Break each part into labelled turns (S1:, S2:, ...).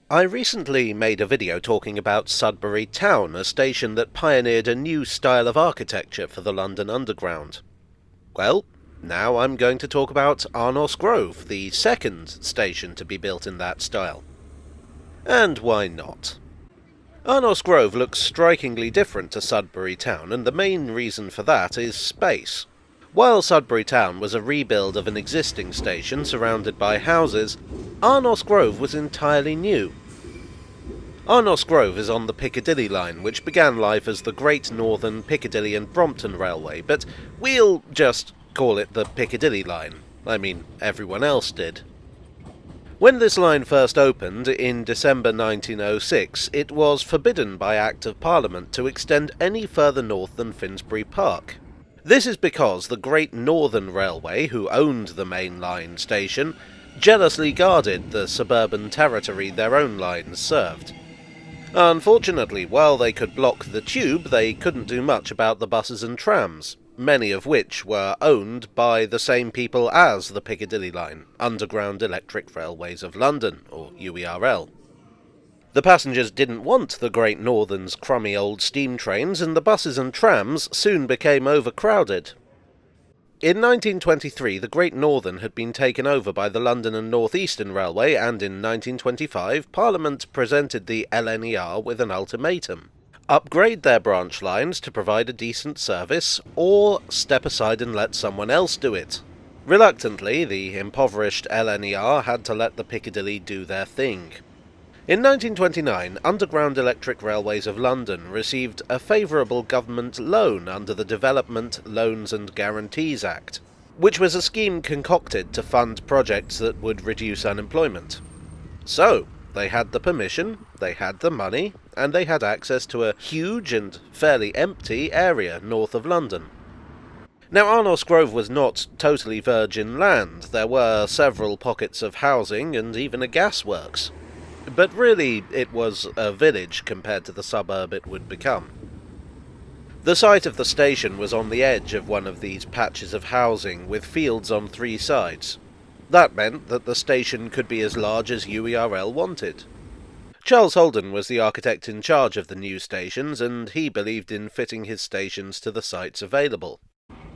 S1: I recently made a video talking about Sudbury Town, a station that pioneered a new style of architecture for the London Underground. Well, now I'm going to talk about Arnos Grove, the second station to be built in that style. And why not? Arnos Grove looks strikingly different to Sudbury Town, and the main reason for that is space. While Sudbury Town was a rebuild of an existing station surrounded by houses, Arnos Grove was entirely new. Arnos Grove is on the Piccadilly line, which began life as the Great Northern Piccadilly and Brompton Railway, but we'll just call it the Piccadilly line. I mean, everyone else did. When this line first opened in December 1906, it was forbidden by Act of Parliament to extend any further north than Finsbury Park. This is because the Great Northern Railway, who owned the main line station, jealously guarded the suburban territory their own lines served. Unfortunately, while they could block the tube, they couldn't do much about the buses and trams, many of which were owned by the same people as the Piccadilly line, Underground Electric Railways of London, or UERL. The passengers didn't want the Great Northern's crummy old steam trains, and the buses and trams soon became overcrowded. In 1923, the Great Northern had been taken over by the London and North Eastern Railway, and in 1925, Parliament presented the LNER with an ultimatum: upgrade their branch lines to provide a decent service, or step aside and let someone else do it. Reluctantly, the impoverished LNER had to let the Piccadilly do their thing. In 1929, Underground Electric Railways of London received a favourable government loan under the Development Loans and Guarantees Act, which was a scheme concocted to fund projects that would reduce unemployment. So, they had the permission, they had the money, and they had access to a huge and fairly empty area north of London. Now, Arnos Grove was not totally virgin land. There were several pockets of housing and even a gasworks. But really, it was a village compared to the suburb it would become. The site of the station was on the edge of one of these patches of housing, with fields on three sides. That meant that the station could be as large as UERL wanted. Charles Holden was the architect in charge of the new stations, and he believed in fitting his stations to the sites available.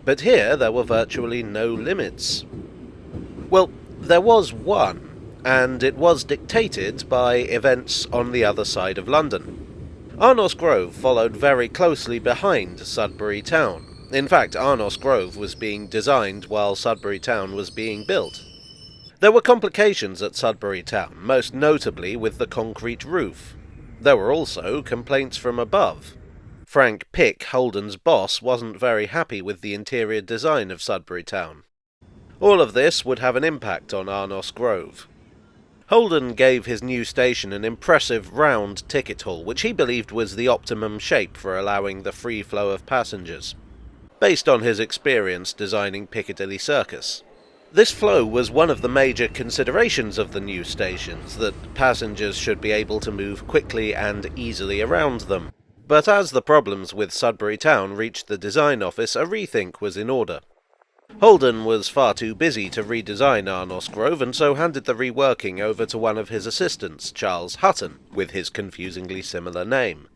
S1: But here there were virtually no limits. Well, there was one, and it was dictated by events on the other side of London. Arnos Grove followed very closely behind Sudbury Town. In fact, Arnos Grove was being designed while Sudbury Town was being built. There were complications at Sudbury Town, most notably with the concrete roof. There were also complaints from above. Frank Pick, Holden's boss, wasn't very happy with the interior design of Sudbury Town. All of this would have an impact on Arnos Grove. Holden gave his new station an impressive round ticket hall, which he believed was the optimum shape for allowing the free flow of passengers, based on his experience designing Piccadilly Circus. This flow was one of the major considerations of the new stations, that passengers should be able to move quickly and easily around them. But as the problems with Sudbury Town reached the design office, a rethink was in order. Holden was far too busy to redesign Arnos Grove, and so handed the reworking over to one of his assistants, Charles Hutton, with his confusingly similar name.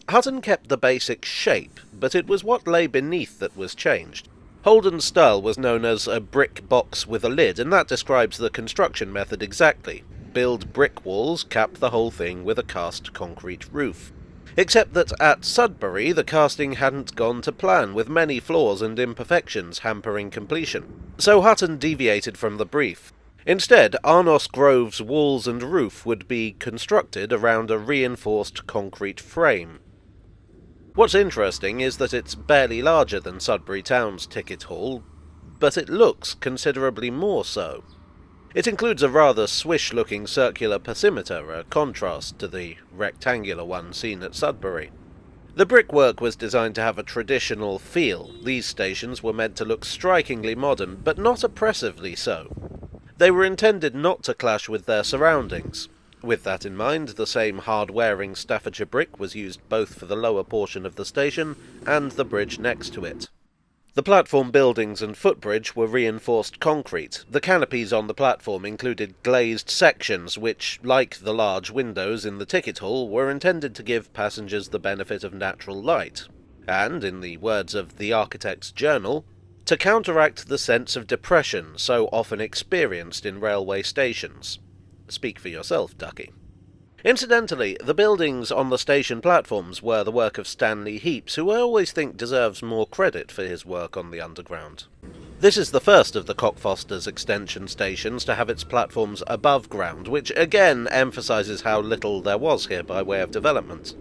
S1: Hutton kept the basic shape, but it was what lay beneath that was changed. Holden's style was known as a brick box with a lid, and that describes the construction method exactly. Build brick walls, cap the whole thing with a cast concrete roof. Except that at Sudbury the casting hadn't gone to plan, with many flaws and imperfections hampering completion. So Hutton deviated from the brief. Instead, Arnos Grove's walls and roof would be constructed around a reinforced concrete frame. What's interesting is that it's barely larger than Sudbury Town's ticket hall, but it looks considerably more so. It includes a rather swish-looking circular perimeter, a contrast to the rectangular one seen at Sudbury. The brickwork was designed to have a traditional feel. These stations were meant to look strikingly modern, but not oppressively so. They were intended not to clash with their surroundings. With that in mind, the same hard-wearing Staffordshire brick was used both for the lower portion of the station and the bridge next to it. The platform buildings and footbridge were reinforced concrete. The canopies on the platform included glazed sections which, like the large windows in the ticket hall, were intended to give passengers the benefit of natural light, and, in the words of the architect's journal, to counteract the sense of depression so often experienced in railway stations. Speak for yourself, Ducky. Incidentally, the buildings on the station platforms were the work of Stanley Heaps, who I always think deserves more credit for his work on the Underground. This is the first of the Cockfosters extension stations to have its platforms above ground, which again emphasises how little there was here by way of development.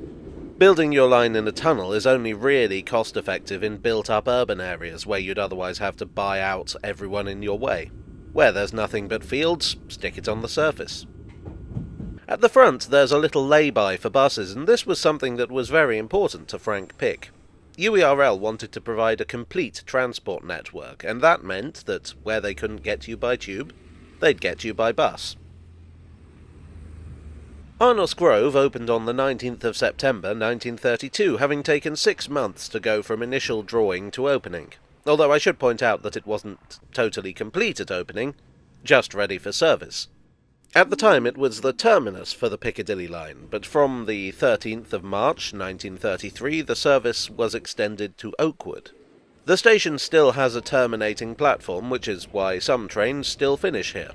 S1: Building your line in a tunnel is only really cost-effective in built-up urban areas where you'd otherwise have to buy out everyone in your way. Where there's nothing but fields, stick it on the surface. At the front there's a little lay-by for buses, and this was something that was very important to Frank Pick. UERL wanted to provide a complete transport network, and that meant that where they couldn't get you by tube, they'd get you by bus. Arnos Grove opened on the 19th of September 1932, having taken 6 months to go from initial drawing to opening, although I should point out that it wasn't totally complete at opening, just ready for service. At the time it was the terminus for the Piccadilly line, but from the 13th of March 1933 the service was extended to Oakwood. The station still has a terminating platform, which is why some trains still finish here.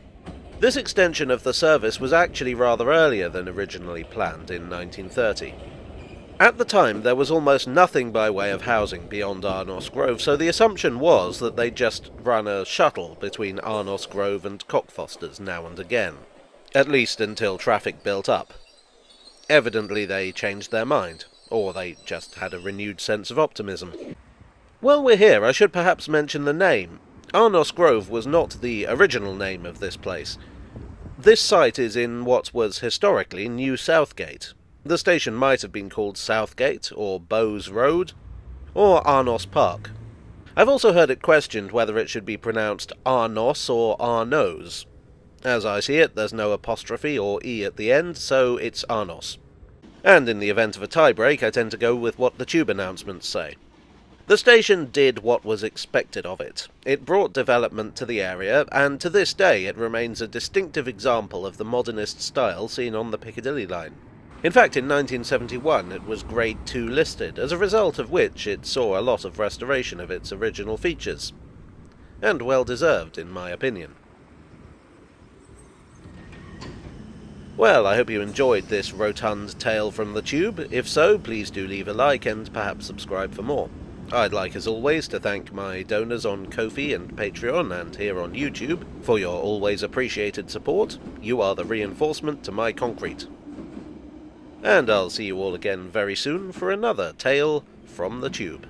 S1: This extension of the service was actually rather earlier than originally planned in 1930. At the time there was almost nothing by way of housing beyond Arnos Grove, so the assumption was that they'd just run a shuttle between Arnos Grove and Cockfosters now and again. At least until traffic built up. Evidently they changed their mind, or they just had a renewed sense of optimism. While we're here, I should perhaps mention the name. Arnos Grove was not the original name of this place. This site is in what was historically New Southgate. The station might have been called Southgate, or Bowes Road, or Arnos Park. I've also heard it questioned whether it should be pronounced Arnos or Arnos. As I see it, there's no apostrophe or E at the end, so it's Arnos. And in the event of a tie-break, I tend to go with what the tube announcements say. The station did what was expected of it. It brought development to the area, and to this day it remains a distinctive example of the modernist style seen on the Piccadilly line. In fact, in 1971 it was Grade 2 listed, as a result of which it saw a lot of restoration of its original features. And well deserved, in my opinion. Well, I hope you enjoyed this rotund tale from the tube. If so, please do leave a like and perhaps subscribe for more. I'd like, as always, to thank my donors on Ko-fi and Patreon and here on YouTube for your always appreciated support. You are the reinforcement to my concrete. And I'll see you all again very soon for another tale from the tube.